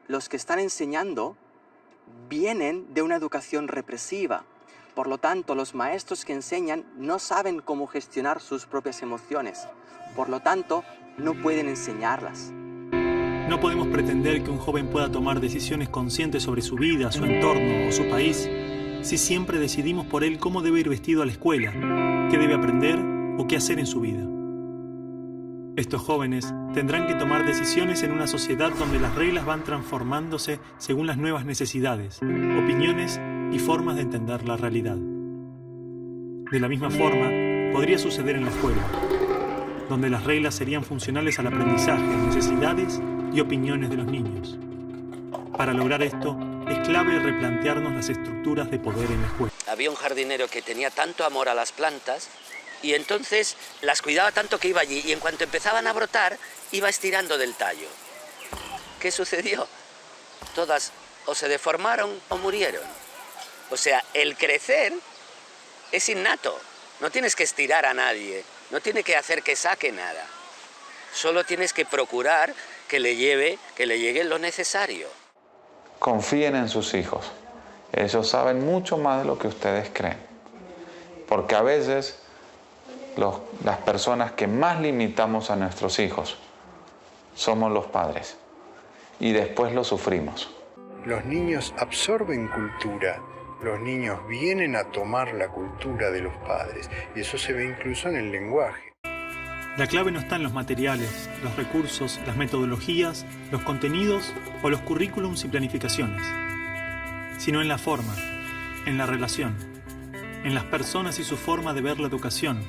los que están enseñando vienen de una educación represiva. Por lo tanto, los maestros que enseñan no saben cómo gestionar sus propias emociones. Por lo tanto, no pueden enseñarlas. No podemos pretender que un joven pueda tomar decisiones conscientes sobre su vida, su entorno o su país si siempre decidimos por él cómo debe ir vestido a la escuela, qué debe aprender o qué hacer en su vida. Estos jóvenes tendrán que tomar decisiones en una sociedad donde las reglas van transformándose según las nuevas necesidades, opiniones y formas de entender la realidad. De la misma forma, podría suceder en la escuela, donde las reglas serían funcionales al aprendizaje, necesidades y opiniones de los niños. Para lograr esto, es clave replantearnos las estructuras de poder en la escuela. Había un jardinero que tenía tanto amor a las plantas y entonces las cuidaba tanto que iba allí y en cuanto empezaban a brotar, iba estirando del tallo. ¿Qué sucedió? Todas o se deformaron o murieron. O sea, el crecer es innato. No tienes que estirar a nadie, no tienes que hacer que saque nada. Solo tienes que procurar que le llegue lo necesario. Confíen en sus hijos. Ellos saben mucho más de lo que ustedes creen. Porque a veces las personas que más limitamos a nuestros hijos somos los padres. Y después lo sufrimos. Los niños absorben cultura. Los niños vienen a tomar la cultura de los padres. Y eso se ve incluso en el lenguaje. La clave no está en los materiales, los recursos, las metodologías, los contenidos o los currículums y planificaciones, sino en la forma, en la relación, en las personas y su forma de ver la educación,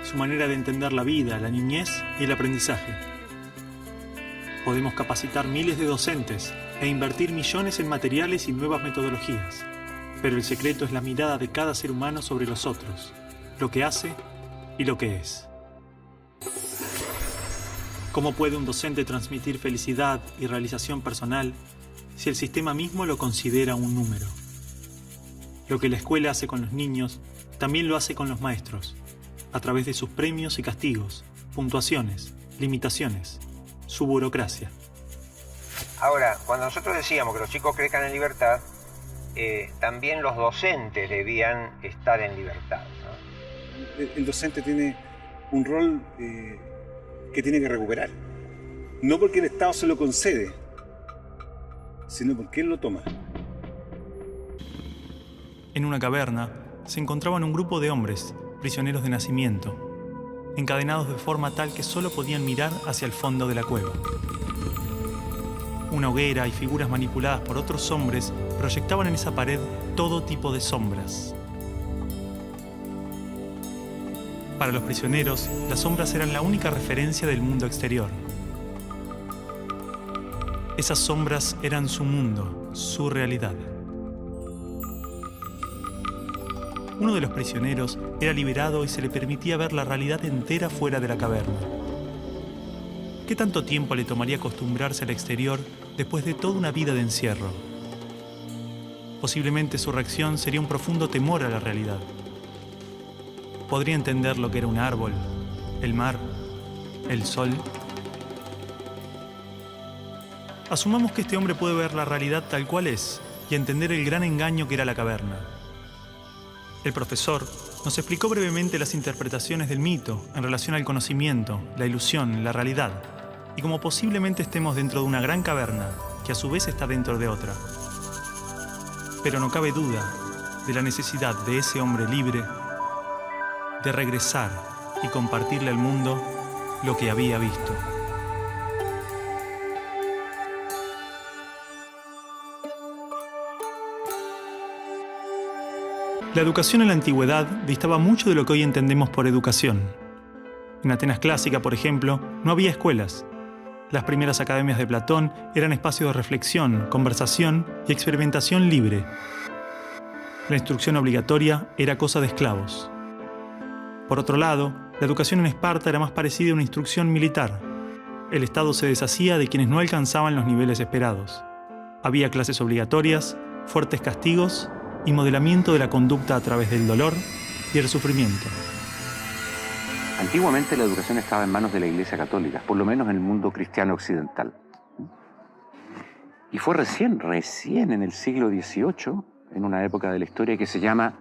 su manera de entender la vida, la niñez y el aprendizaje. Podemos capacitar miles de docentes e invertir millones en materiales y nuevas metodologías, pero el secreto es la mirada de cada ser humano sobre los otros, lo que hace y lo que es. ¿Cómo puede un docente transmitir felicidad y realización personal si el sistema mismo lo considera un número? Lo que la escuela hace con los niños, también lo hace con los maestros, a través de sus premios y castigos, puntuaciones, limitaciones, su burocracia. Ahora, cuando nosotros decíamos que los chicos crezcan en libertad, también los docentes debían estar en libertad, ¿no? El docente tiene un rol que tiene que recuperar. No porque el Estado se lo concede, sino porque él lo toma. En una caverna se encontraban un grupo de hombres, prisioneros de nacimiento, encadenados de forma tal que solo podían mirar hacia el fondo de la cueva. Una hoguera y figuras manipuladas por otros hombres proyectaban en esa pared todo tipo de sombras. Para los prisioneros, las sombras eran la única referencia del mundo exterior. Esas sombras eran su mundo, su realidad. Uno de los prisioneros era liberado y se le permitía ver la realidad entera fuera de la caverna. ¿Qué tanto tiempo le tomaría acostumbrarse al exterior después de toda una vida de encierro? Posiblemente su reacción sería un profundo temor a la realidad. Podría entender lo que era un árbol, el mar, el sol. Asumamos que este hombre puede ver la realidad tal cual es y entender el gran engaño que era la caverna. El profesor nos explicó brevemente las interpretaciones del mito en relación al conocimiento, la ilusión, la realidad, y cómo posiblemente estemos dentro de una gran caverna que a su vez está dentro de otra. Pero no cabe duda de la necesidad de ese hombre libre de regresar y compartirle al mundo lo que había visto. La educación en la antigüedad distaba mucho de lo que hoy entendemos por educación. En Atenas clásica, por ejemplo, no había escuelas. Las primeras academias de Platón eran espacios de reflexión, conversación y experimentación libre. La instrucción obligatoria era cosa de esclavos. Por otro lado, la educación en Esparta era más parecida a una instrucción militar. El Estado se deshacía de quienes no alcanzaban los niveles esperados. Había clases obligatorias, fuertes castigos y modelamiento de la conducta a través del dolor y el sufrimiento. Antiguamente la educación estaba en manos de la Iglesia Católica, por lo menos en el mundo cristiano occidental. Y fue recién en el siglo XVIII, en una época de la historia que se llama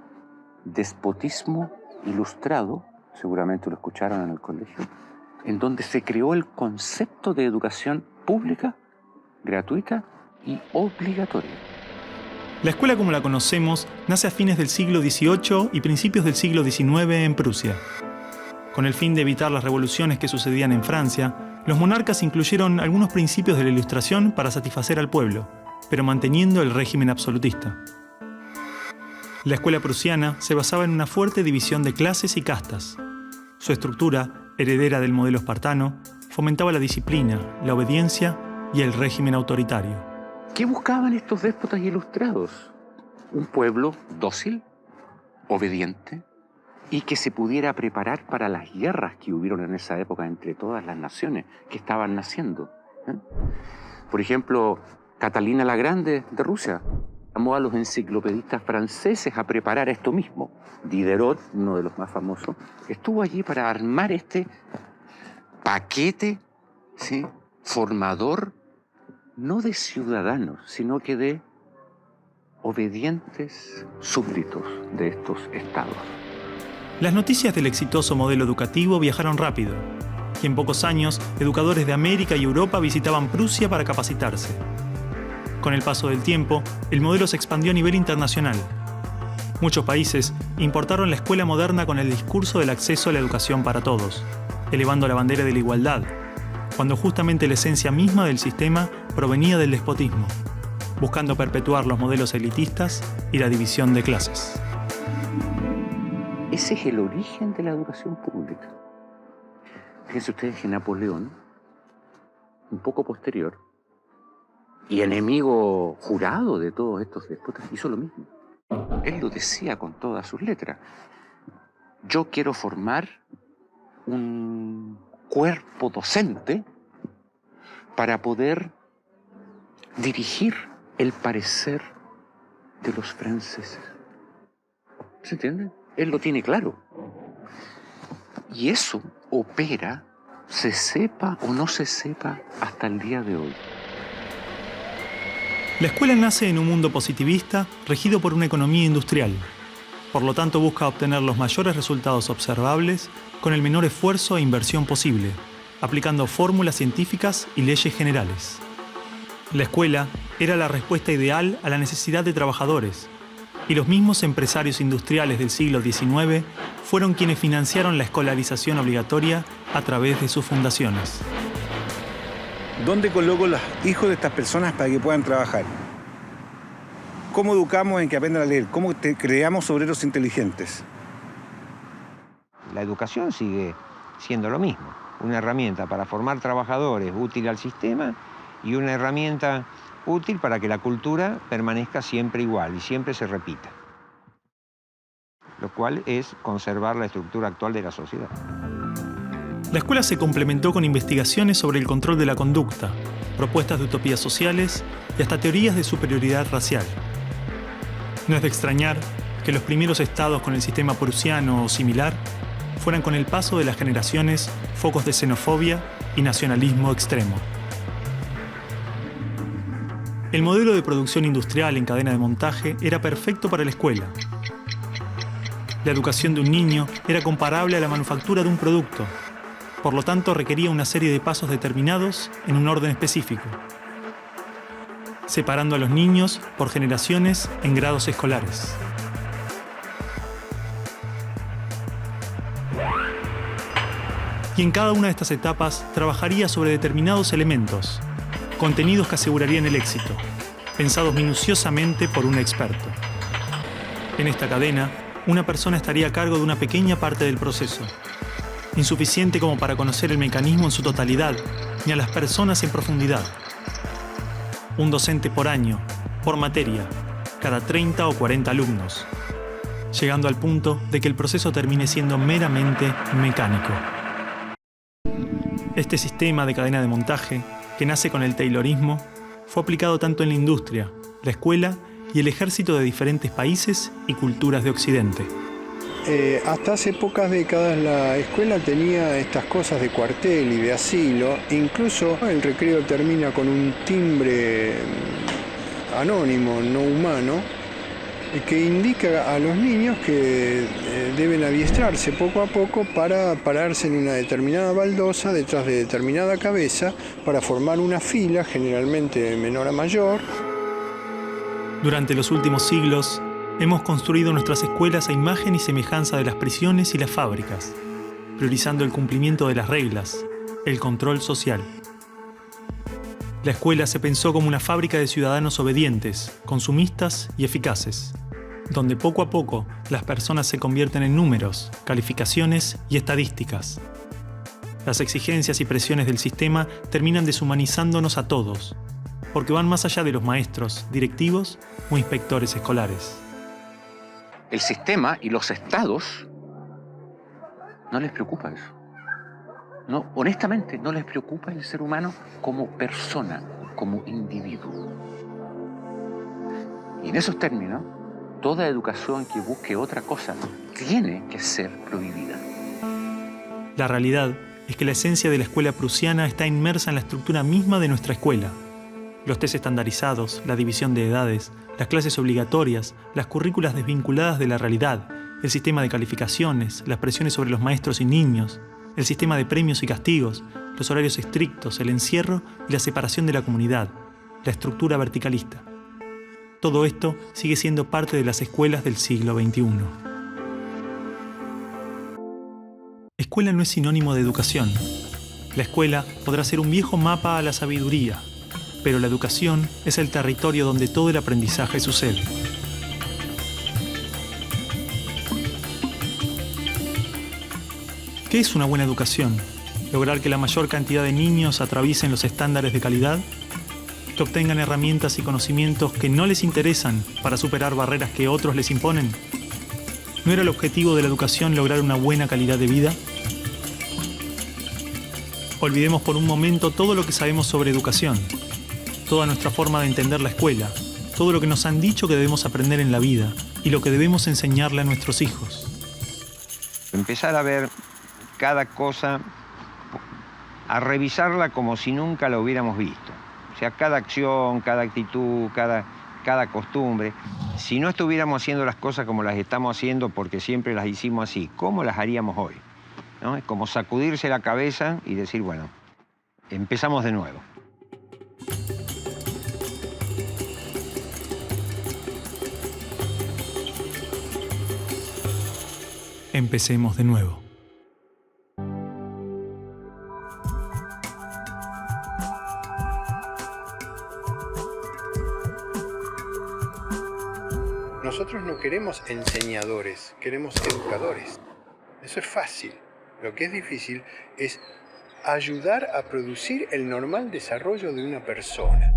despotismo ilustrado, seguramente lo escucharon en el colegio, en donde se creó el concepto de educación pública, gratuita y obligatoria. La escuela como la conocemos nace a fines del siglo XVIII y principios del siglo XIX en Prusia. Con el fin de evitar las revoluciones que sucedían en Francia, los monarcas incluyeron algunos principios de la Ilustración para satisfacer al pueblo, pero manteniendo el régimen absolutista. La escuela prusiana se basaba en una fuerte división de clases y castas. Su estructura, heredera del modelo espartano, fomentaba la disciplina, la obediencia y el régimen autoritario. ¿Qué buscaban estos déspotas ilustrados? Un pueblo dócil, obediente, y que se pudiera preparar para las guerras que hubieron en esa época entre todas las naciones que estaban naciendo. Por ejemplo, Catalina la Grande de Rusia llamó a los enciclopedistas franceses a preparar esto mismo. Diderot, uno de los más famosos, estuvo allí para armar este paquete, ¿sí?, formador, no de ciudadanos, sino que de obedientes súbditos de estos estados. Las noticias del exitoso modelo educativo viajaron rápido, y en pocos años, educadores de América y Europa visitaban Prusia para capacitarse. Con el paso del tiempo, el modelo se expandió a nivel internacional. Muchos países importaron la escuela moderna con el discurso del acceso a la educación para todos, elevando la bandera de la igualdad, cuando justamente la esencia misma del sistema provenía del despotismo, buscando perpetuar los modelos elitistas y la división de clases. Ese es el origen de la educación pública. Fíjense ustedes que Napoleón, un poco posterior, y enemigo jurado de todos estos déspotas, hizo lo mismo. Él lo decía con todas sus letras. Yo quiero formar un cuerpo docente para poder dirigir el parecer de los franceses. ¿Se entiende? Él lo tiene claro. Y eso opera, se sepa o no se sepa, hasta el día de hoy. La escuela nace en un mundo positivista regido por una economía industrial. Por lo tanto, busca obtener los mayores resultados observables con el menor esfuerzo e inversión posible, aplicando fórmulas científicas y leyes generales. La escuela era la respuesta ideal a la necesidad de trabajadores, y los mismos empresarios industriales del siglo XIX fueron quienes financiaron la escolarización obligatoria a través de sus fundaciones. ¿Dónde coloco los hijos de estas personas para que puedan trabajar? ¿Cómo educamos en que aprendan a leer? ¿Cómo creamos obreros inteligentes? La educación sigue siendo lo mismo, una herramienta para formar trabajadores útil al sistema y una herramienta útil para que la cultura permanezca siempre igual y siempre se repita, lo cual es conservar la estructura actual de la sociedad. La escuela se complementó con investigaciones sobre el control de la conducta, propuestas de utopías sociales y hasta teorías de superioridad racial. No es de extrañar que los primeros estados con el sistema prusiano o similar fueran con el paso de las generaciones focos de xenofobia y nacionalismo extremo. El modelo de producción industrial en cadena de montaje era perfecto para la escuela. La educación de un niño era comparable a la manufactura de un producto. Por lo tanto, requería una serie de pasos determinados en un orden específico, separando a los niños por generaciones en grados escolares. Y en cada una de estas etapas trabajaría sobre determinados elementos, contenidos que asegurarían el éxito, pensados minuciosamente por un experto. En esta cadena, una persona estaría a cargo de una pequeña parte del proceso, insuficiente como para conocer el mecanismo en su totalidad, ni a las personas en profundidad. Un docente por año, por materia, cada 30 o 40 alumnos, llegando al punto de que el proceso termine siendo meramente mecánico. Este sistema de cadena de montaje, que nace con el taylorismo, fue aplicado tanto en la industria, la escuela y el ejército de diferentes países y culturas de Occidente. hasta hace pocas décadas la escuela tenía estas cosas de cuartel y de asilo. Incluso el recreo termina con un timbre anónimo, no humano, que indica a los niños que deben adiestrarse poco a poco para pararse en una determinada baldosa detrás de determinada cabeza para formar una fila, generalmente de menor a mayor. Durante los últimos siglos, hemos construido nuestras escuelas a imagen y semejanza de las prisiones y las fábricas, priorizando el cumplimiento de las reglas, el control social. La escuela se pensó como una fábrica de ciudadanos obedientes, consumistas y eficaces, donde poco a poco las personas se convierten en números, calificaciones y estadísticas. Las exigencias y presiones del sistema terminan deshumanizándonos a todos, porque van más allá de los maestros, directivos o inspectores escolares. El sistema y los estados no les preocupa eso. No, honestamente, no les preocupa el ser humano como persona, como individuo. Y en esos términos, toda educación que busque otra cosa tiene que ser prohibida. La realidad es que la esencia de la escuela prusiana está inmersa en la estructura misma de nuestra escuela. Los test estandarizados, la división de edades, las clases obligatorias, las currículas desvinculadas de la realidad, el sistema de calificaciones, las presiones sobre los maestros y niños, el sistema de premios y castigos, los horarios estrictos, el encierro y la separación de la comunidad, la estructura verticalista. Todo esto sigue siendo parte de las escuelas del siglo XXI. Escuela no es sinónimo de educación. La escuela podrá ser un viejo mapa a la sabiduría, pero la educación es el territorio donde todo el aprendizaje sucede. ¿Qué es una buena educación? ¿Lograr que la mayor cantidad de niños atraviesen los estándares de calidad? ¿Que obtengan herramientas y conocimientos que no les interesan para superar barreras que otros les imponen? ¿No era el objetivo de la educación lograr una buena calidad de vida? Olvidemos por un momento todo lo que sabemos sobre educación, toda nuestra forma de entender la escuela, todo lo que nos han dicho que debemos aprender en la vida y lo que debemos enseñarle a nuestros hijos. Empezar a ver cada cosa, a revisarla como si nunca la hubiéramos visto. O sea, cada acción, cada actitud, cada costumbre. Si no estuviéramos haciendo las cosas como las estamos haciendo porque siempre las hicimos así, ¿cómo las haríamos hoy? ¿No? Es como sacudirse la cabeza y decir, bueno, empezamos de nuevo. Empecemos de nuevo. Nosotros no queremos enseñadores, queremos educadores. Eso es fácil. Lo que es difícil es ayudar a producir el normal desarrollo de una persona.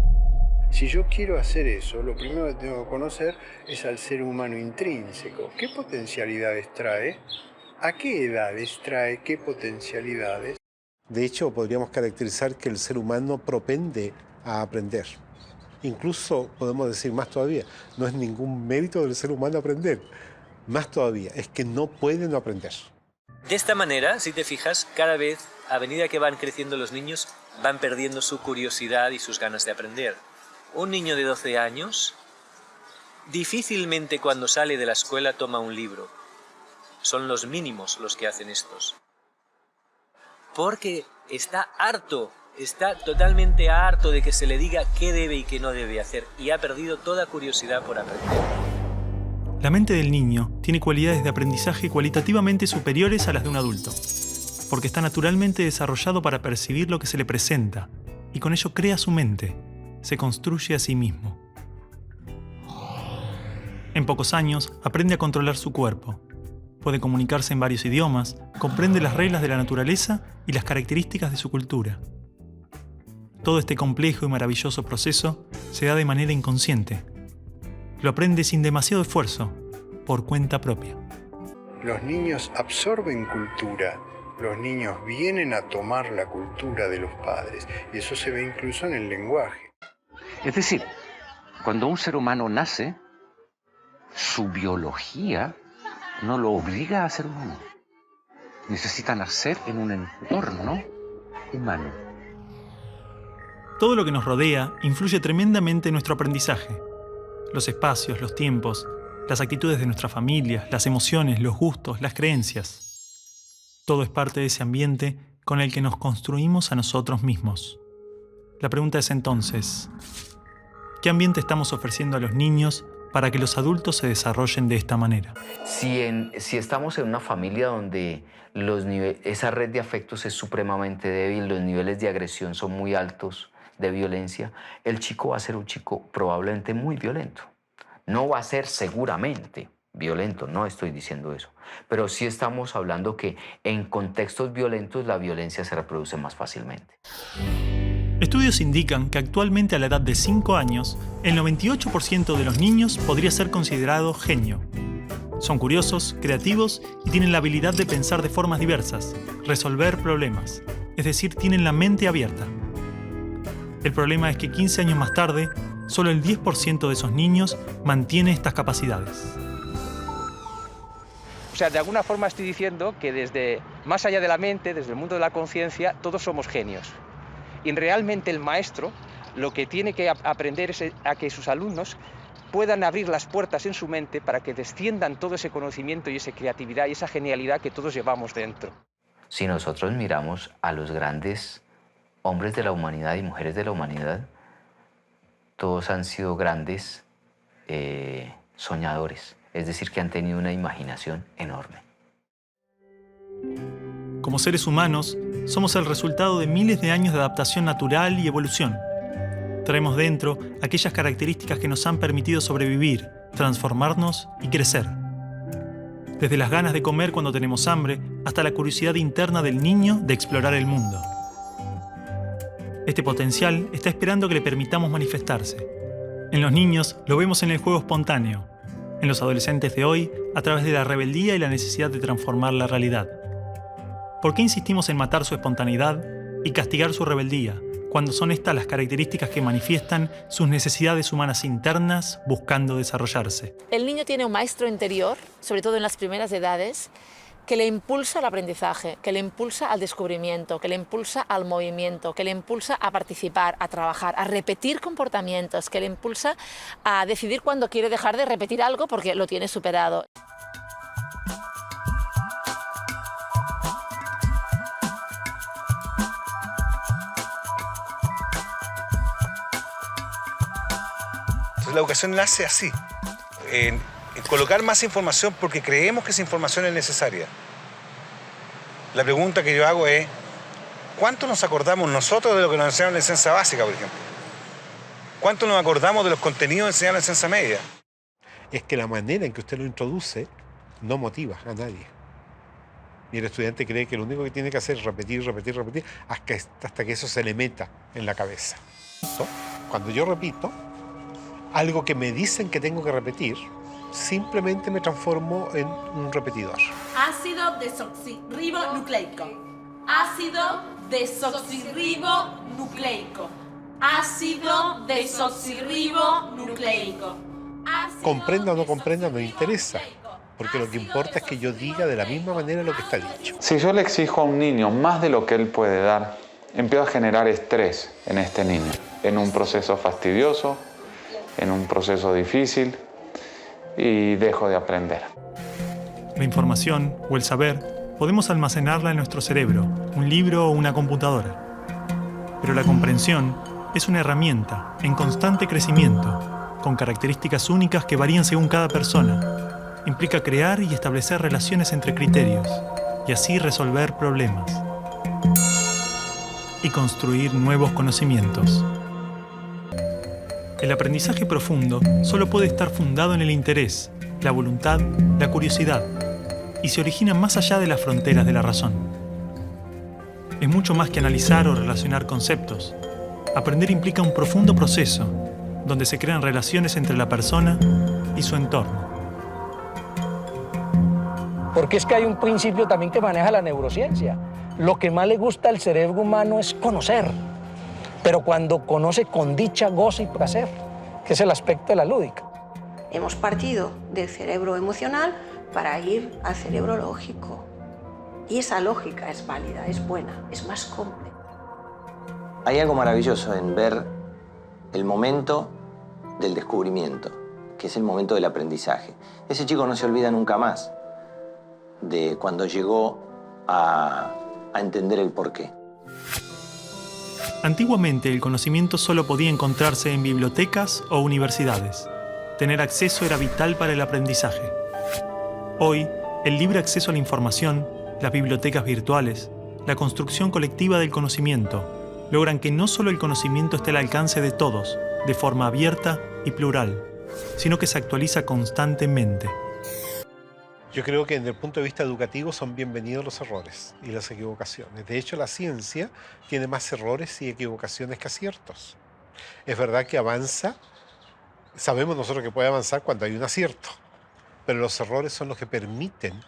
Si yo quiero hacer eso, lo primero que tengo que conocer es al ser humano intrínseco. ¿Qué potencialidades trae? ¿A qué edades trae qué potencialidades? De hecho, podríamos caracterizar que el ser humano propende a aprender. Incluso podemos decir más todavía, no es ningún mérito del ser humano aprender. Más todavía, es que no puede no aprender. De esta manera, si te fijas, cada vez, a medida que van creciendo los niños, van perdiendo su curiosidad y sus ganas de aprender. Un niño de 12 años difícilmente cuando sale de la escuela toma un libro. Son los mínimos los que hacen estos. Porque está harto, está totalmente harto de que se le diga qué debe y qué no debe hacer y ha perdido toda curiosidad por aprender. La mente del niño tiene cualidades de aprendizaje cualitativamente superiores a las de un adulto, porque está naturalmente desarrollado para percibir lo que se le presenta y con ello crea su mente, se construye a sí mismo. En pocos años aprende a controlar su cuerpo, puede comunicarse en varios idiomas, comprende las reglas de la naturaleza y las características de su cultura. Todo este complejo y maravilloso proceso se da de manera inconsciente. Lo aprende sin demasiado esfuerzo, por cuenta propia. Los niños absorben cultura. Los niños vienen a tomar la cultura de los padres. Y eso se ve incluso en el lenguaje. Es decir, cuando un ser humano nace, su biología no lo obliga a ser humano. Necesita nacer en un entorno humano. Todo lo que nos rodea influye tremendamente en nuestro aprendizaje. Los espacios, los tiempos, las actitudes de nuestra familia, las emociones, los gustos, las creencias. Todo es parte de ese ambiente con el que nos construimos a nosotros mismos. La pregunta es entonces, ¿qué ambiente estamos ofreciendo a los niños para que los adultos se desarrollen de esta manera? Si estamos en una familia donde esa red de afectos es supremamente débil, los niveles de agresión son muy altos, de violencia, el chico va a ser un chico probablemente muy violento. No va a ser seguramente violento, no estoy diciendo eso, pero sí estamos hablando que en contextos violentos la violencia se reproduce más fácilmente. Estudios indican que actualmente a la edad de 5 años, el 98% de los niños podría ser considerado genio. Son curiosos, creativos y tienen la habilidad de pensar de formas diversas, resolver problemas, es decir, tienen la mente abierta. El problema es que 15 años más tarde, solo el 10% de esos niños mantiene estas capacidades. O sea, de alguna forma estoy diciendo que desde más allá de la mente, desde el mundo de la conciencia, todos somos genios. Y realmente el maestro lo que tiene que aprender es a que sus alumnos puedan abrir las puertas en su mente para que desciendan todo ese conocimiento y esa creatividad y esa genialidad que todos llevamos dentro. Si nosotros miramos a los grandes hombres de la humanidad y mujeres de la humanidad, todos han sido grandes soñadores, es decir, que han tenido una imaginación enorme. Como seres humanos, somos el resultado de miles de años de adaptación natural y evolución. Traemos dentro aquellas características que nos han permitido sobrevivir, transformarnos y crecer. Desde las ganas de comer cuando tenemos hambre, hasta la curiosidad interna del niño de explorar el mundo. Este potencial está esperando que le permitamos manifestarse. En los niños lo vemos en el juego espontáneo, en los adolescentes de hoy a través de la rebeldía y la necesidad de transformar la realidad. ¿Por qué insistimos en matar su espontaneidad y castigar su rebeldía, cuando son estas las características que manifiestan sus necesidades humanas internas buscando desarrollarse? El niño tiene un maestro interior, sobre todo en las primeras edades, que le impulsa al aprendizaje, que le impulsa al descubrimiento, que le impulsa al movimiento, que le impulsa a participar, a trabajar, a repetir comportamientos, que le impulsa a decidir cuándo quiere dejar de repetir algo porque lo tiene superado. Entonces la educación nace así, en colocar más información porque creemos que esa información es necesaria. La pregunta que yo hago es, ¿cuánto nos acordamos nosotros de lo que nos enseñaron en la enseñanza básica, por ejemplo? ¿Cuánto nos acordamos de los contenidos enseñados en la enseñanza media? Es que la manera en que usted lo introduce no motiva a nadie. Y el estudiante cree que lo único que tiene que hacer es repetir, repetir, repetir, hasta que eso se le meta en la cabeza. ¿No? Cuando yo repito algo que me dicen que tengo que repetir, simplemente me transformo en un repetidor. Ácido desoxirribonucleico. Ácido desoxirribonucleico. Ácido desoxirribonucleico. Comprenda o no comprenda, no interesa. Porque lo que importa es que yo diga de la misma manera lo que está dicho. Si yo le exijo a un niño más de lo que él puede dar, empiezo a generar estrés en este niño, en un proceso fastidioso, en un proceso difícil, y dejo de aprender. La información o el saber podemos almacenarla en nuestro cerebro, un libro o una computadora. Pero la comprensión es una herramienta en constante crecimiento, con características únicas que varían según cada persona. Implica crear y establecer relaciones entre criterios, y así resolver problemas. Y construir nuevos conocimientos. El aprendizaje profundo solo puede estar fundado en el interés, la voluntad, la curiosidad, y se origina más allá de las fronteras de la razón. Es mucho más que analizar o relacionar conceptos. Aprender implica un profundo proceso, donde se crean relaciones entre la persona y su entorno. Porque es que hay un principio también que maneja la neurociencia. Lo que más le gusta al cerebro humano es conocer. Pero cuando conoce con dicha, goza y placer, que es el aspecto de la lúdica. Hemos partido del cerebro emocional para ir al cerebro lógico. Y esa lógica es válida, es buena, es más compleja. Hay algo maravilloso en ver el momento del descubrimiento, que es el momento del aprendizaje. Ese chico no se olvida nunca más de cuando llegó a entender el porqué. Antiguamente el conocimiento solo podía encontrarse en bibliotecas o universidades. Tener acceso era vital para el aprendizaje. Hoy, el libre acceso a la información, las bibliotecas virtuales, la construcción colectiva del conocimiento, logran que no solo el conocimiento esté al alcance de todos, de forma abierta y plural, sino que se actualiza constantemente. Yo creo que desde el punto de vista educativo son bienvenidos los errores y las equivocaciones. De hecho, la ciencia tiene más errores y equivocaciones que aciertos. Es verdad que avanza, sabemos nosotros que puede avanzar cuando hay un acierto, pero los errores son los que permiten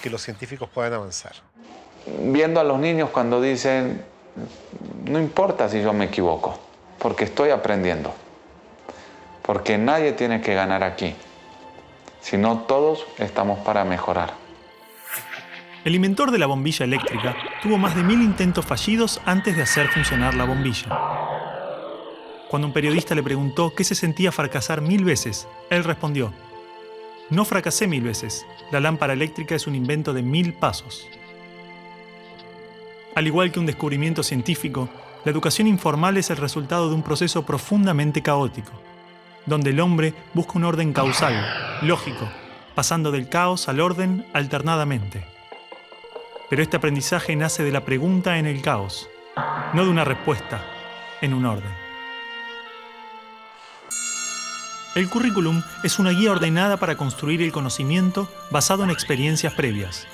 que los científicos puedan avanzar. Viendo a los niños cuando dicen, no importa si yo me equivoco, porque estoy aprendiendo, porque nadie tiene que ganar aquí, sino todos estamos para mejorar. El inventor de la bombilla eléctrica tuvo más de 1000 intentos fallidos antes de hacer funcionar la bombilla. Cuando un periodista le preguntó qué se sentía fracasar 1000 veces, él respondió: no fracasé 1000 veces, la lámpara eléctrica es un invento de 1000 pasos. Al igual que un descubrimiento científico, la educación informal es el resultado de un proceso profundamente caótico, donde el hombre busca un orden causal, lógico, pasando del caos al orden alternadamente. Pero este aprendizaje nace de la pregunta en el caos, no de una respuesta en un orden. El currículum es una guía ordenada para construir el conocimiento basado en experiencias previas.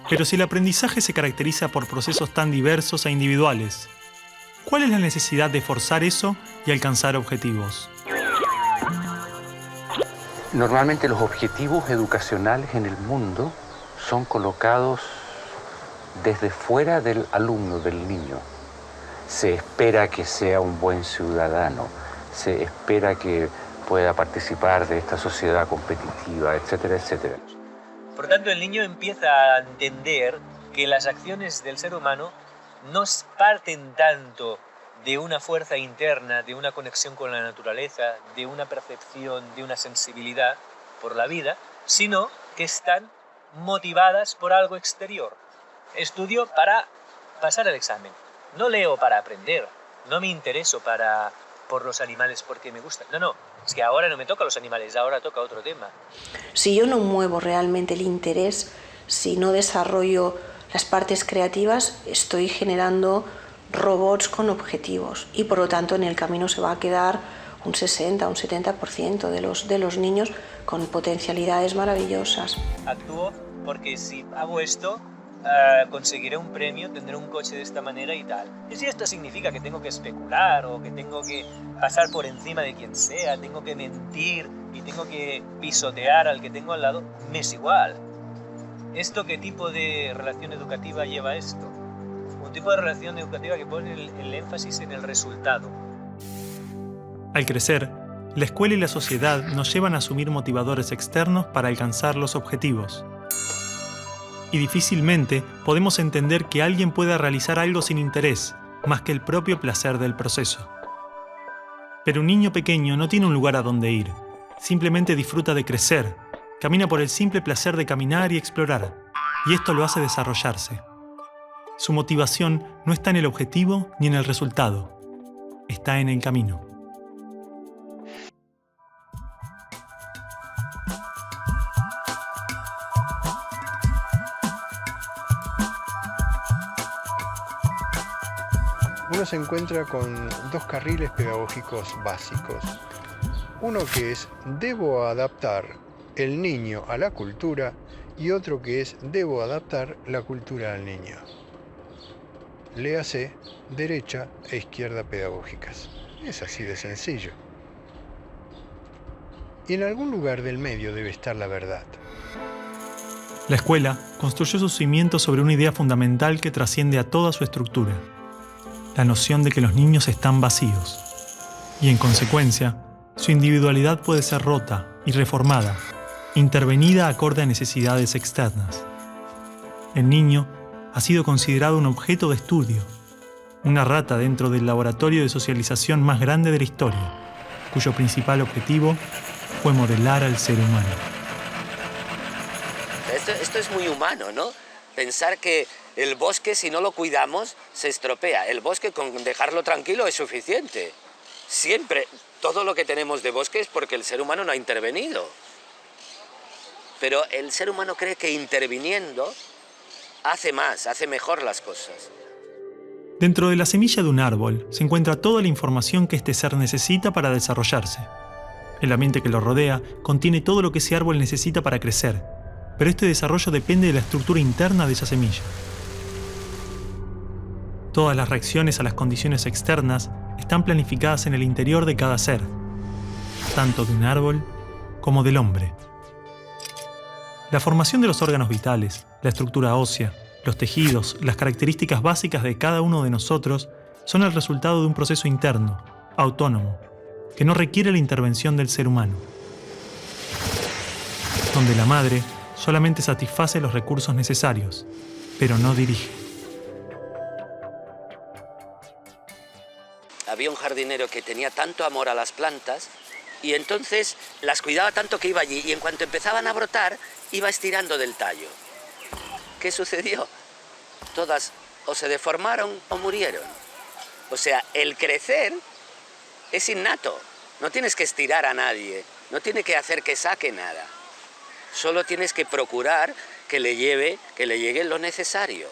Pero si el aprendizaje se caracteriza por procesos tan diversos e individuales, ¿cuál es la necesidad de forzar eso y alcanzar objetivos? Normalmente los objetivos educacionales en el mundo son colocados desde fuera del alumno, del niño. Se espera que sea un buen ciudadano, se espera que pueda participar de esta sociedad competitiva, etcétera, etcétera. Por tanto, el niño empieza a entender que las acciones del ser humano no parten tanto de una fuerza interna, de una conexión con la naturaleza, de una percepción, de una sensibilidad por la vida, sino que están motivadas por algo exterior. Estudio para pasar el examen, no leo para aprender, no me intereso por los animales porque me gustan. No, es que ahora no me toca los animales, ahora toca otro tema. Si yo no muevo realmente el interés, si no desarrollo las partes creativas, estoy generando robots con objetivos y por lo tanto en el camino se va a quedar un 60, un 70% de los niños con potencialidades maravillosas. Actúo porque si hago esto, conseguiré un premio, tendré un coche de esta manera y tal. Y si esto significa que tengo que especular o que tengo que pasar por encima de quien sea, tengo que mentir y tengo que pisotear al que tengo al lado, me es igual. ¿Esto qué tipo de relación educativa lleva esto? Un tipo de relación educativa que pone el énfasis en el resultado. Al crecer, la escuela y la sociedad nos llevan a asumir motivadores externos para alcanzar los objetivos. Y difícilmente podemos entender que alguien pueda realizar algo sin interés, más que el propio placer del proceso. Pero un niño pequeño no tiene un lugar a donde ir, simplemente disfruta de crecer, camina por el simple placer de caminar y explorar, y esto lo hace desarrollarse. Su motivación no está en el objetivo ni en el resultado, está en el camino. Uno se encuentra con dos carriles pedagógicos básicos. Uno que es debo adaptar el niño a la cultura y otro que es debo adaptar la cultura al niño. Léase derecha e izquierda pedagógicas. Es así de sencillo. Y en algún lugar del medio debe estar la verdad. La escuela construyó sus cimientos sobre una idea fundamental que trasciende a toda su estructura: la noción de que los niños están vacíos, y en consecuencia, su individualidad puede ser rota y reformada, intervenida acorde a necesidades externas. El niño ha sido considerado un objeto de estudio, una rata dentro del laboratorio de socialización más grande de la historia, cuyo principal objetivo fue modelar al ser humano. Esto es muy humano, ¿no? Pensar que el bosque, si no lo cuidamos, se estropea. El bosque, con dejarlo tranquilo, es suficiente. Siempre, todo lo que tenemos de bosque es porque el ser humano no ha intervenido. Pero el ser humano cree que interviniendo hace más, hace mejor las cosas. Dentro de la semilla de un árbol se encuentra toda la información que este ser necesita para desarrollarse. El ambiente que lo rodea contiene todo lo que ese árbol necesita para crecer, pero este desarrollo depende de la estructura interna de esa semilla. Todas las reacciones a las condiciones externas están planificadas en el interior de cada ser, tanto de un árbol como del hombre. La formación de los órganos vitales, la estructura ósea, los tejidos, las características básicas de cada uno de nosotros son el resultado de un proceso interno, autónomo, que no requiere la intervención del ser humano, donde la madre solamente satisface los recursos necesarios, pero no dirige. Había un jardinero que tenía tanto amor a las plantas y entonces las cuidaba tanto que iba allí y en cuanto empezaban a brotar, iba estirando del tallo. ¿Qué sucedió? Todas o se deformaron o murieron. O sea, el crecer es innato. No tienes que estirar a nadie, no tienes que hacer que saque nada. Solo tienes que procurar que le llegue lo necesario.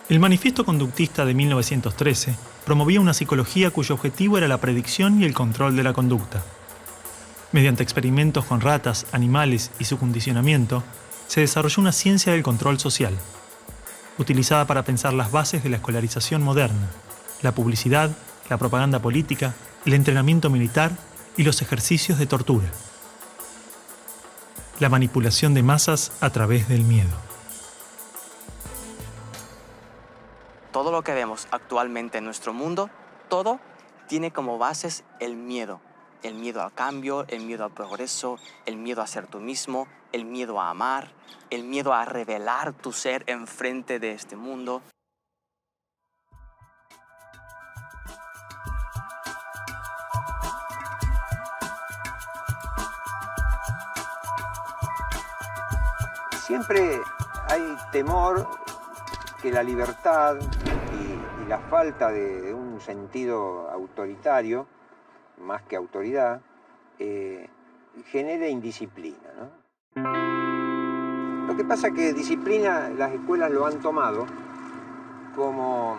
El Manifiesto Conductista de 1913 promovía una psicología cuyo objetivo era la predicción y el control de la conducta. Mediante experimentos con ratas, animales y su condicionamiento, se desarrolló una ciencia del control social, utilizada para pensar las bases de la escolarización moderna, la publicidad, la propaganda política, el entrenamiento militar y los ejercicios de tortura. La manipulación de masas a través del miedo. Todo lo que vemos actualmente en nuestro mundo, todo tiene como bases el miedo. El miedo al cambio, el miedo al progreso, el miedo a ser tú mismo, el miedo a amar, el miedo a revelar tu ser enfrente de este mundo. Siempre hay temor que la libertad y la falta de un sentido autoritario, más que autoridad, genere indisciplina, ¿no? Lo que pasa es que disciplina las escuelas lo han tomado como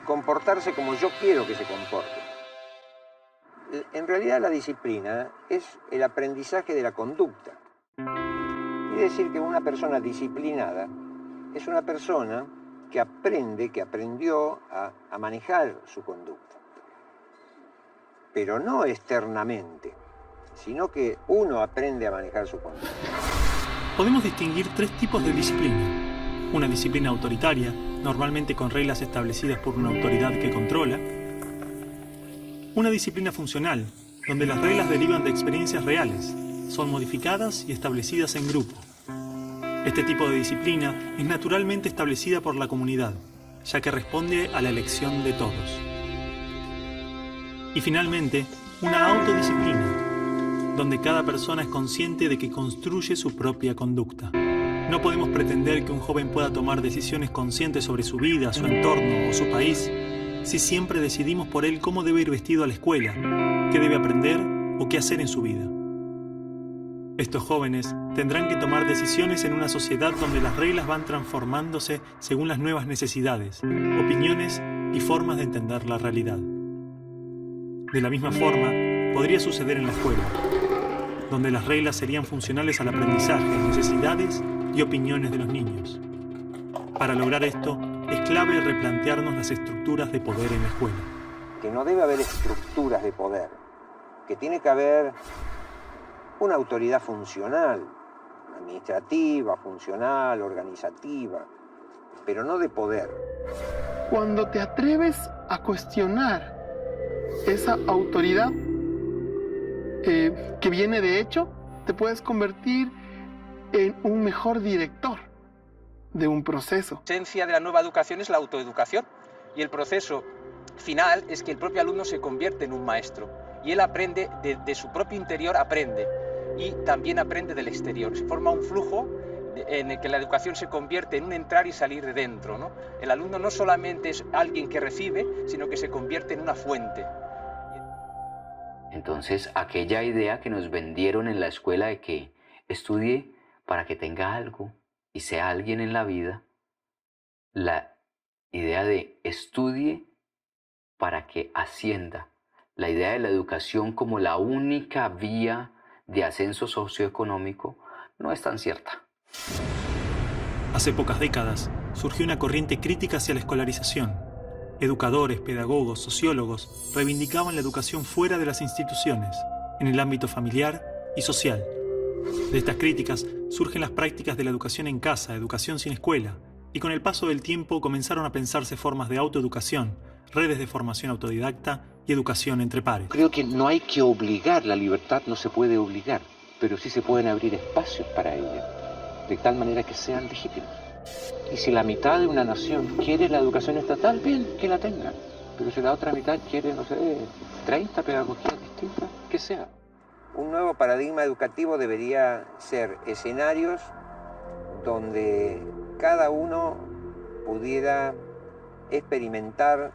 comportarse como yo quiero que se comporte. En realidad la disciplina es el aprendizaje de la conducta. Quiere decir que una persona disciplinada es una persona que aprendió a manejar su conducta. Pero no externamente, sino que uno aprende a manejar su conducta. Podemos distinguir tres tipos de disciplina. Una disciplina autoritaria, normalmente con reglas establecidas por una autoridad que controla. Una disciplina funcional, donde las reglas derivan de experiencias reales, son modificadas y establecidas en grupo. Este tipo de disciplina es naturalmente establecida por la comunidad, ya que responde a la elección de todos. Y finalmente, una autodisciplina, donde cada persona es consciente de que construye su propia conducta. No podemos pretender que un joven pueda tomar decisiones conscientes sobre su vida, su entorno o su país si siempre decidimos por él cómo debe ir vestido a la escuela, qué debe aprender o qué hacer en su vida. Estos jóvenes tendrán que tomar decisiones en una sociedad donde las reglas van transformándose según las nuevas necesidades, opiniones y formas de entender la realidad. De la misma forma, podría suceder en la escuela, donde las reglas serían funcionales al aprendizaje, necesidades y opiniones de los niños. Para lograr esto, es clave replantearnos las estructuras de poder en la escuela. Que no debe haber estructuras de poder, que tiene que haber una autoridad funcional, administrativa, funcional, organizativa, pero no de poder. Cuando te atreves a cuestionar esa autoridad, que viene de hecho, te puedes convertir en un mejor director de un proceso. La esencia de la nueva educación es la autoeducación y el proceso final es que el propio alumno se convierte en un maestro y él aprende de su propio interior, aprende y también aprende del exterior. Se forma un flujo en el que la educación se convierte en un entrar y salir de dentro, ¿no? El alumno no solamente es alguien que recibe, sino que se convierte en una fuente. Entonces, aquella idea que nos vendieron en la escuela de que estudie para que tenga algo y sea alguien en la vida, la idea de estudie para que ascienda, la idea de la educación como la única vía de ascenso socioeconómico, no es tan cierta. Hace pocas décadas surgió una corriente crítica hacia la escolarización. Educadores, pedagogos, sociólogos reivindicaban la educación fuera de las instituciones, en el ámbito familiar y social. De estas críticas surgen las prácticas de la educación en casa, educación sin escuela, y con el paso del tiempo comenzaron a pensarse formas de autoeducación, redes de formación autodidacta y educación entre pares. Creo que no hay que obligar, la libertad no se puede obligar, pero sí se pueden abrir espacios para ella, de tal manera que sean legítimos. Y si la mitad de una nación quiere la educación estatal, bien, que la tenga. Pero si la otra mitad quiere, no sé, 30 pedagogías distintas, que sea. Un nuevo paradigma educativo debería ser escenarios donde cada uno pudiera experimentar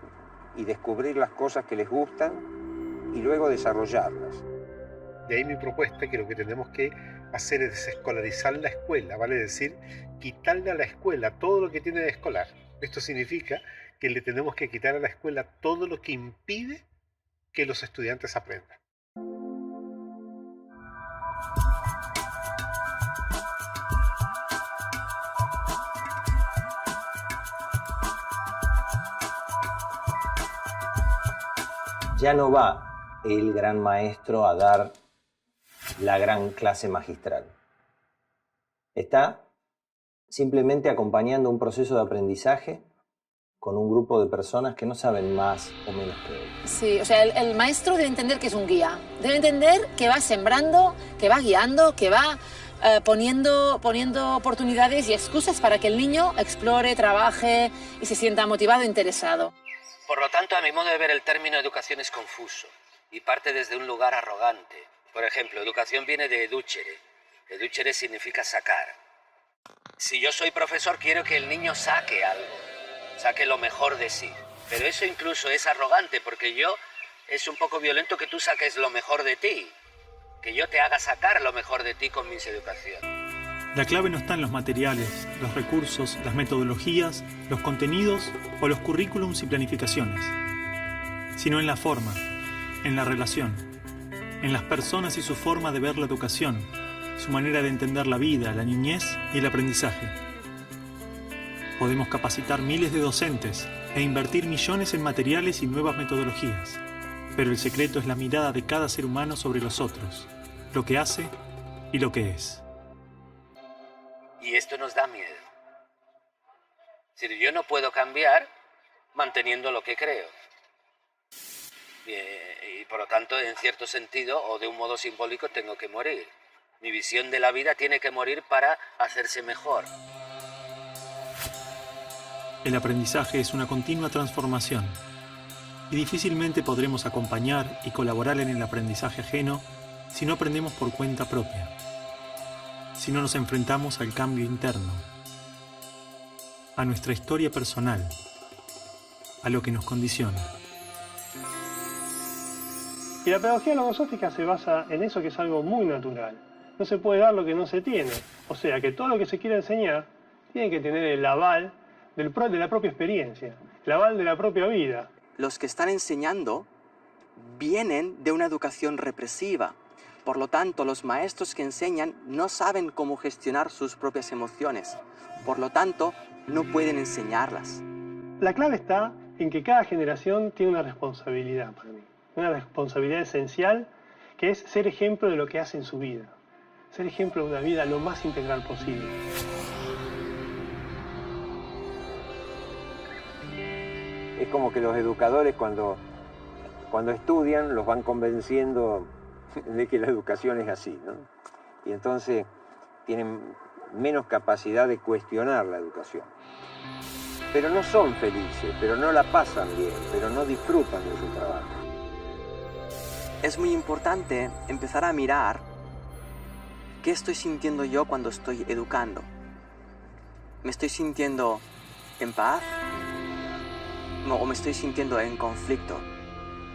y descubrir las cosas que les gustan y luego desarrollarlas. De ahí mi propuesta, que lo que tenemos que hacer es desescolarizar la escuela, vale decir, quitarle a la escuela todo lo que tiene de escolar. Esto significa que le tenemos que quitar a la escuela todo lo que impide que los estudiantes aprendan. Ya no va el gran maestro a dar la gran clase magistral. Está simplemente acompañando un proceso de aprendizaje con un grupo de personas que no saben más o menos que él. Sí, o sea, el maestro debe entender que es un guía. Debe entender que va sembrando, que va guiando, que va poniendo oportunidades y excusas para que el niño explore, trabaje y se sienta motivado e interesado. Por lo tanto, a mi modo de ver, el término educación es confuso y parte desde un lugar arrogante. Por ejemplo, educación viene de educere. Educere significa sacar. Si yo soy profesor, quiero que el niño saque algo, saque lo mejor de sí. Pero eso incluso es arrogante, porque es un poco violento que tú saques lo mejor de ti, que yo te haga sacar lo mejor de ti con mis educación. La clave no está en los materiales, los recursos, las metodologías, los contenidos o los currículums y planificaciones, sino en la forma, en la relación, en las personas y su forma de ver la educación, su manera de entender la vida, la niñez y el aprendizaje. Podemos capacitar miles de docentes e invertir millones en materiales y nuevas metodologías, pero el secreto es la mirada de cada ser humano sobre los otros, lo que hace y lo que es. Y esto nos da miedo. Es decir, yo no puedo cambiar manteniendo lo que creo. Y por lo tanto, en cierto sentido, o de un modo simbólico, tengo que morir. Mi visión de la vida tiene que morir para hacerse mejor. El aprendizaje es una continua transformación y difícilmente podremos acompañar y colaborar en el aprendizaje ajeno si no aprendemos por cuenta propia, si no nos enfrentamos al cambio interno, a nuestra historia personal, a lo que nos condiciona. Y la pedagogía logosófica se basa en eso, que es algo muy natural. No se puede dar lo que no se tiene. O sea, que todo lo que se quiere enseñar tiene que tener el aval de la propia experiencia, el aval de la propia vida. Los que están enseñando vienen de una educación represiva. Por lo tanto, los maestros que enseñan no saben cómo gestionar sus propias emociones. Por lo tanto, no pueden enseñarlas. La clave está en que cada generación tiene una responsabilidad para mí. Una responsabilidad esencial, que es ser ejemplo de lo que hace en su vida. Ser ejemplo de una vida lo más integral posible. Es como que los educadores cuando estudian los van convenciendo de que la educación es así, ¿no? Y entonces tienen menos capacidad de cuestionar la educación. Pero no son felices, pero no la pasan bien, pero no disfrutan de su trabajo. Es muy importante empezar a mirar qué estoy sintiendo yo cuando estoy educando. ¿Me estoy sintiendo en paz? ¿O me estoy sintiendo en conflicto?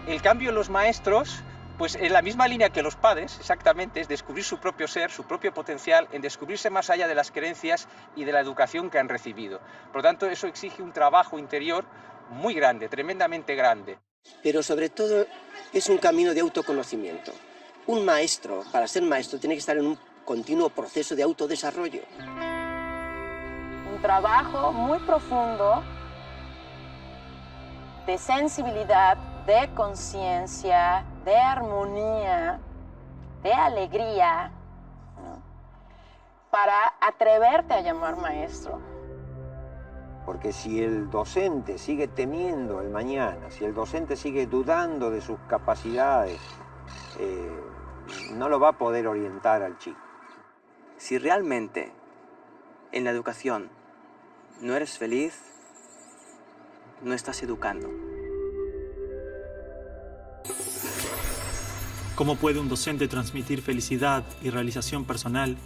El cambio en los maestros, pues en la misma línea que los padres, exactamente, es descubrir su propio ser, su propio potencial, en descubrirse más allá de las creencias y de la educación que han recibido. Por lo tanto, eso exige un trabajo interior muy grande, tremendamente grande. Pero sobre todo es un camino de autoconocimiento. Un maestro, para ser maestro, tiene que estar en un continuo proceso de autodesarrollo. Un trabajo muy profundo de sensibilidad, de conciencia, de armonía, de alegría, ¿no? Para atreverte a llamar maestro. Porque si el docente sigue temiendo el mañana, si el docente sigue dudando de sus capacidades, no lo va a poder orientar al chico. Si realmente en la educación no eres feliz, no estás educando. ¿Cómo puede un docente transmitir felicidad y realización personal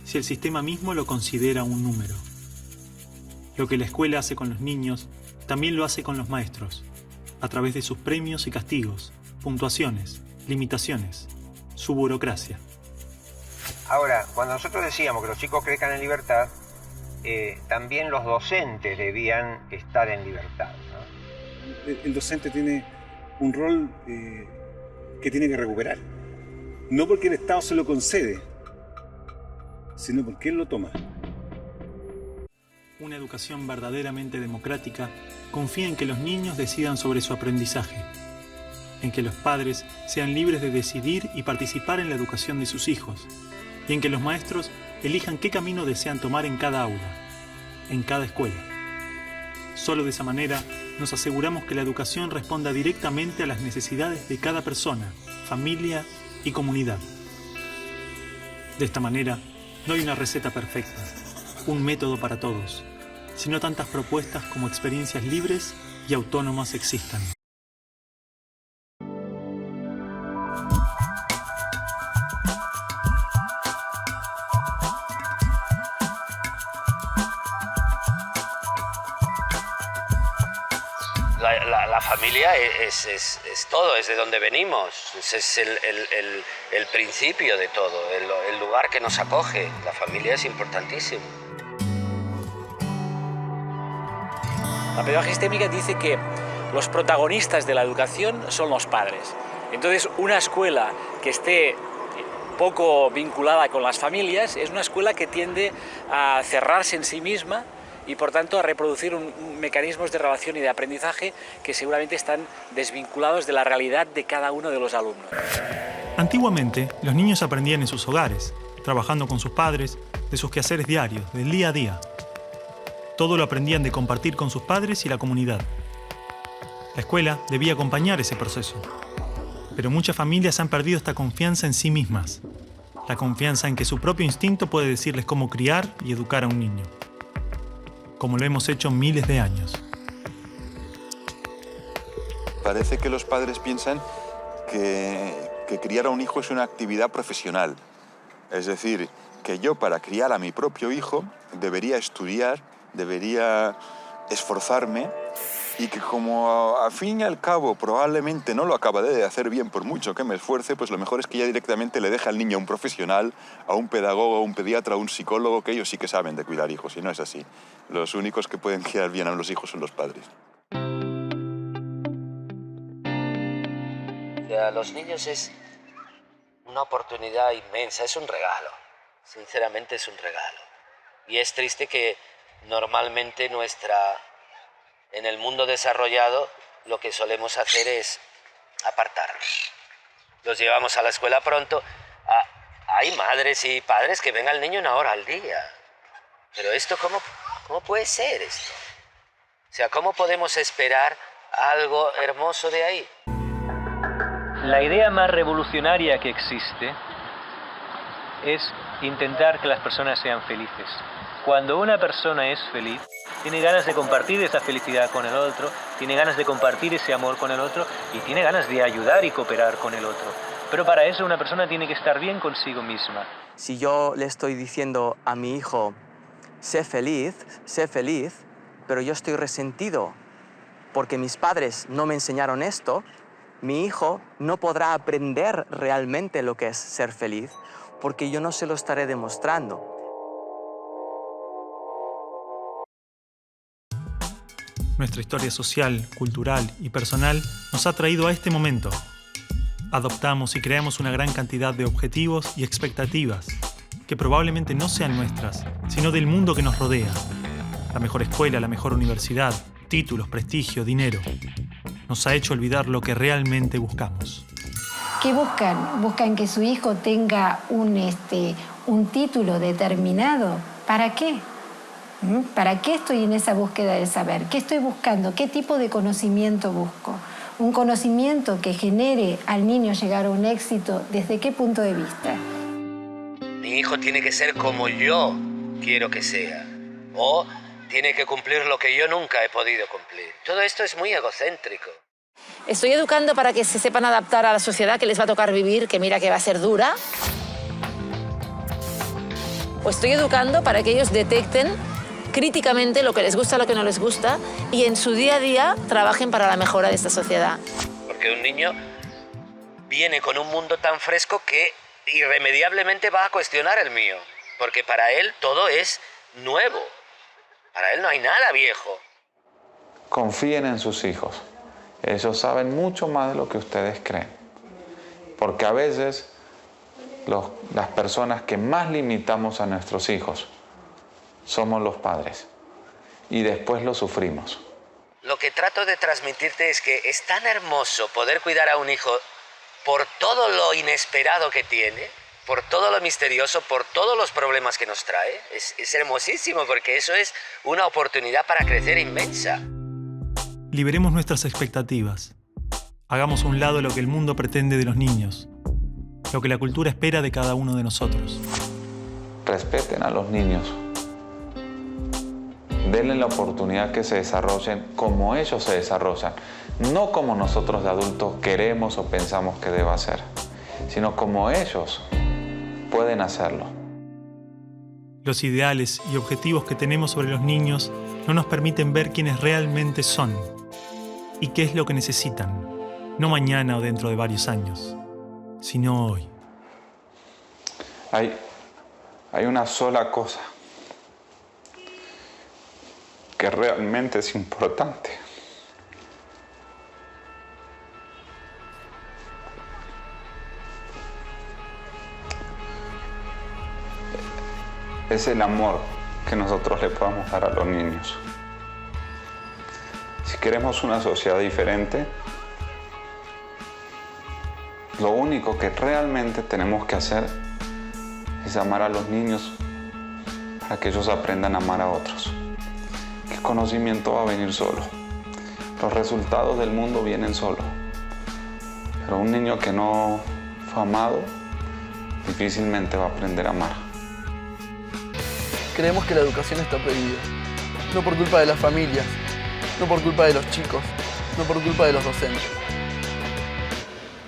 si el sistema mismo lo considera un número? Lo que la escuela hace con los niños, también lo hace con los maestros, a través de sus premios y castigos, puntuaciones, limitaciones, su burocracia. Ahora, cuando nosotros decíamos que los chicos crezcan en libertad, también los docentes debían estar en libertad, ¿no? El docente tiene un rol que tiene que recuperar. No porque el Estado se lo concede, sino porque él lo toma. Una educación verdaderamente democrática confía en que los niños decidan sobre su aprendizaje, en que los padres sean libres de decidir y participar en la educación de sus hijos, y en que los maestros elijan qué camino desean tomar en cada aula, en cada escuela. Solo de esa manera nos aseguramos que la educación responda directamente a las necesidades de cada persona, familia y comunidad. De esta manera, no hay una receta perfecta, un método para todos, sino tantas propuestas como experiencias libres y autónomas existan. La familia es todo, es de donde venimos, es el principio de todo, el lugar que nos acoge. La familia es importantísimo. La pedagogía sistémica dice que los protagonistas de la educación son los padres. Entonces, una escuela que esté poco vinculada con las familias es una escuela que tiende a cerrarse en sí misma y por tanto a reproducir mecanismos de relación y de aprendizaje que seguramente están desvinculados de la realidad de cada uno de los alumnos. Antiguamente, los niños aprendían en sus hogares, trabajando con sus padres, de sus quehaceres diarios, del día a día. Todo lo aprendían de compartir con sus padres y la comunidad. La escuela debía acompañar ese proceso. Pero muchas familias han perdido esta confianza en sí mismas. La confianza en que su propio instinto puede decirles cómo criar y educar a un niño. Como lo hemos hecho miles de años. Parece que los padres piensan que criar a un hijo es una actividad profesional. Es decir, que yo para criar a mi propio hijo debería estudiar, debería esforzarme y que como al fin y al cabo probablemente no lo acabaré de hacer bien por mucho que me esfuerce, pues lo mejor es que ya directamente le deje al niño a un profesional, a un pedagogo, a un pediatra, a un psicólogo, que ellos sí que saben de cuidar hijos, y no es así. Los únicos que pueden criar bien a los hijos son los padres. A los niños es una oportunidad inmensa, es un regalo. Sinceramente es un regalo. Y es triste que normalmente en el mundo desarrollado lo que solemos hacer es apartarlos. Los llevamos a la escuela pronto. Hay madres y padres que ven al niño 1 hora al día. Pero esto, ¿cómo puede ser esto? O sea, ¿cómo podemos esperar algo hermoso de ahí? La idea más revolucionaria que existe es intentar que las personas sean felices. Cuando una persona es feliz, tiene ganas de compartir esa felicidad con el otro, tiene ganas de compartir ese amor con el otro y tiene ganas de ayudar y cooperar con el otro. Pero para eso una persona tiene que estar bien consigo misma. Si yo le estoy diciendo a mi hijo, sé feliz, pero yo estoy resentido porque mis padres no me enseñaron esto, mi hijo no podrá aprender realmente lo que es ser feliz porque yo no se lo estaré demostrando. Nuestra historia social, cultural y personal nos ha traído a este momento. Adoptamos y creamos una gran cantidad de objetivos y expectativas que probablemente no sean nuestras, sino del mundo que nos rodea. La mejor escuela, la mejor universidad, títulos, prestigio, dinero. Nos ha hecho olvidar lo que realmente buscamos. ¿Qué buscan? Buscan que su hijo tenga un título determinado. ¿Para qué? ¿Para qué estoy en esa búsqueda del saber? ¿Qué estoy buscando? ¿Qué tipo de conocimiento busco? Un conocimiento que genere al niño llegar a un éxito, ¿desde qué punto de vista? Mi hijo tiene que ser como yo quiero que sea. O tiene que cumplir lo que yo nunca he podido cumplir. Todo esto es muy egocéntrico. Estoy educando para que se sepan adaptar a la sociedad que les va a tocar vivir, que mira que va a ser dura. O estoy educando para que ellos detecten críticamente lo que les gusta, lo que no les gusta, y en su día a día trabajen para la mejora de esta sociedad. Porque un niño viene con un mundo tan fresco que irremediablemente va a cuestionar el mío. Porque para él todo es nuevo. Para él no hay nada viejo. Confíen en sus hijos. Ellos saben mucho más de lo que ustedes creen. Porque a veces las personas que más limitamos a nuestros hijos somos los padres. Y después lo sufrimos. Lo que trato de transmitirte es que es tan hermoso poder cuidar a un hijo por todo lo inesperado que tiene, por todo lo misterioso, por todos los problemas que nos trae. Es hermosísimo porque eso es una oportunidad para crecer inmensa. Liberemos nuestras expectativas. Hagamos a un lado lo que el mundo pretende de los niños, lo que la cultura espera de cada uno de nosotros. Respeten a los niños. Denle la oportunidad que se desarrollen como ellos se desarrollan, no como nosotros de adultos queremos o pensamos que deba ser, sino como ellos pueden hacerlo. Los ideales y objetivos que tenemos sobre los niños no nos permiten ver quiénes realmente son y qué es lo que necesitan, no mañana o dentro de varios años, sino hoy. Hay una sola cosa que realmente es importante. Es el amor que nosotros le podamos dar a los niños. Si queremos una sociedad diferente, lo único que realmente tenemos que hacer es amar a los niños para que ellos aprendan a amar a otros. El conocimiento va a venir solo. Los resultados del mundo vienen solo. Pero un niño que no fue amado difícilmente va a aprender a amar. Creemos que la educación está prohibida. No por culpa de las familias, no por culpa de los chicos, no por culpa de los docentes.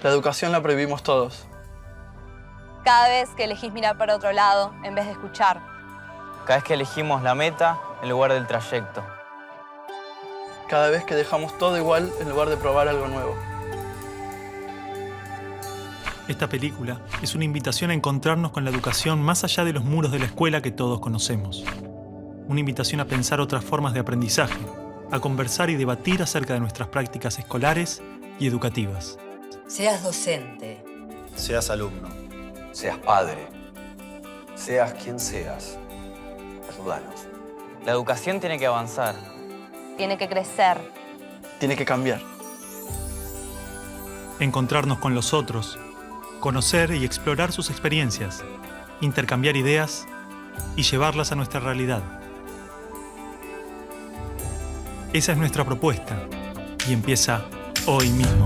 La educación la prohibimos todos. Cada vez que elegís mirar para otro lado en vez de escuchar. Cada vez que elegimos la meta en lugar del trayecto. Cada vez que dejamos todo igual en lugar de probar algo nuevo. Esta película es una invitación a encontrarnos con la educación más allá de los muros de la escuela que todos conocemos. Una invitación a pensar otras formas de aprendizaje, a conversar y debatir acerca de nuestras prácticas escolares y educativas. Seas docente. Seas alumno. Seas padre. Seas quien seas. Ayúdanos. La educación tiene que avanzar. Tiene que crecer. Tiene que cambiar. Encontrarnos con los otros, conocer y explorar sus experiencias, intercambiar ideas y llevarlas a nuestra realidad. Esa es nuestra propuesta y empieza hoy mismo.